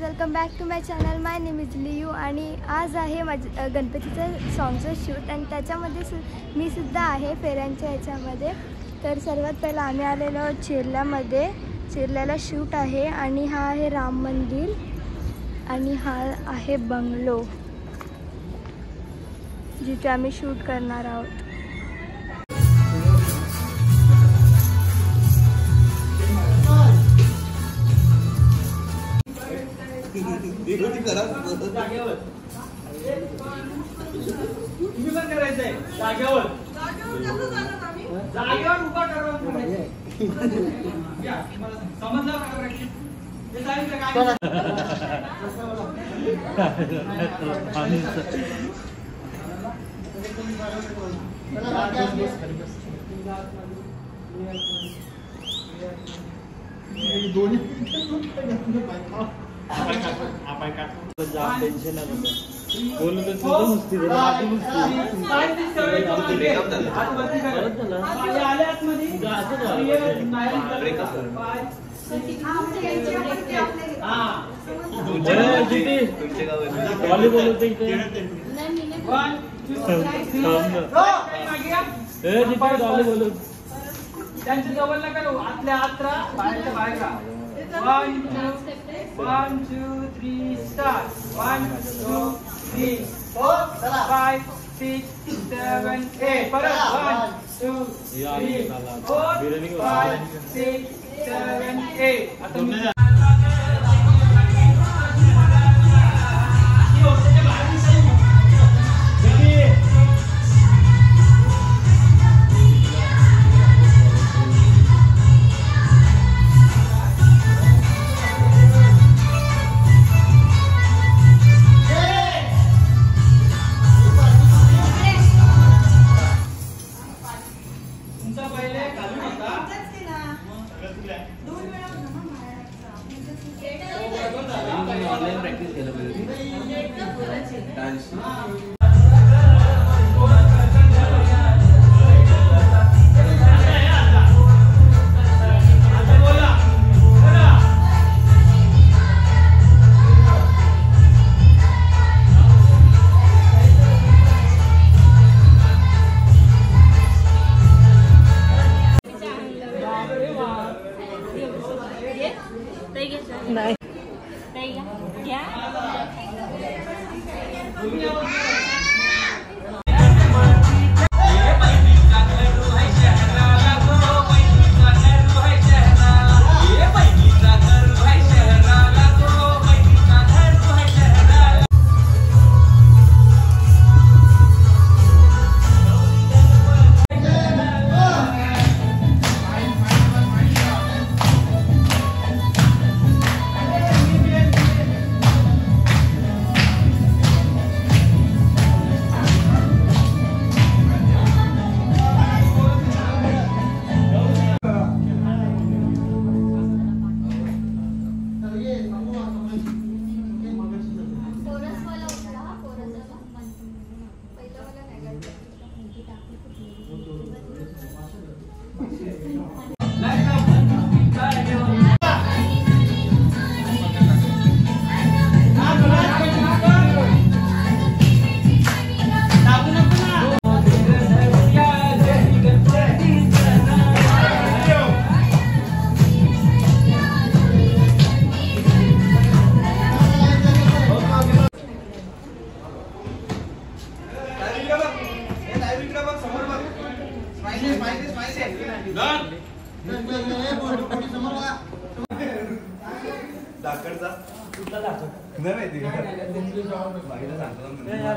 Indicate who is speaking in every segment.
Speaker 1: Welcome back to my channel. My name is Liu आणि आज आहे माझं गणपतीचं सॉंगचं शूट आणि त्याच्यामध्ये मी सुद्धा आहे फेऱ्यांच्या ह्याच्यामध्ये. तर सर्वात पहिला आम्ही आलेलो चेरल्यामध्ये. चेरल्याला शूट आहे आणि हा आहे राम मंदिर आणि हा आहे बंगलो जिथे आम्ही शूट करणार आहोत.
Speaker 2: त्यांच्या जवळ नका करू. आतल्या आत राहा, बाहेरच्या बाहेर राहा. 1 2 3 स्टार्ट. 1 2 3 4 5 6 7 8 परत 1 2 3 4 5 6 7 8 आता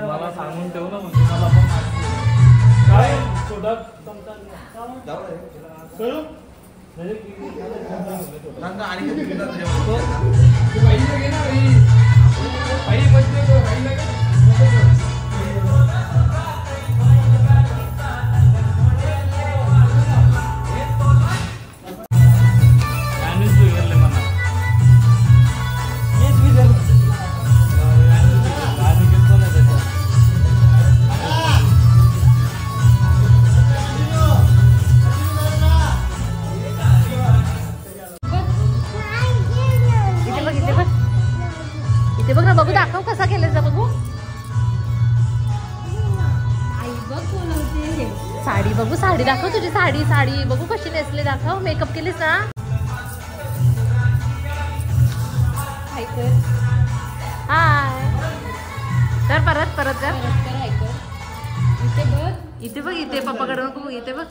Speaker 2: मला सांगून ठेव ना म्हणजे मला पण काय
Speaker 1: इथे बघ
Speaker 3: ते बघ ना, बघू दाखव कसा केलायचा बघू.
Speaker 1: आई बघ बोलवते.
Speaker 3: साडी बघू, साडी दाखव तुझी साडी. साडी बघू कशी नेसली, दाखव. मेकअप केलीस ना. हाय कर. हाय तर परत परत कर.
Speaker 1: हाय कर. इथे बघ.
Speaker 3: इथे बघ, इथे पप्पाकडे नको, इथे बघ.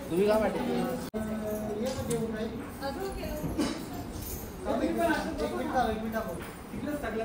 Speaker 2: तुम्ही काय वाटत तिकडेच टाकलं.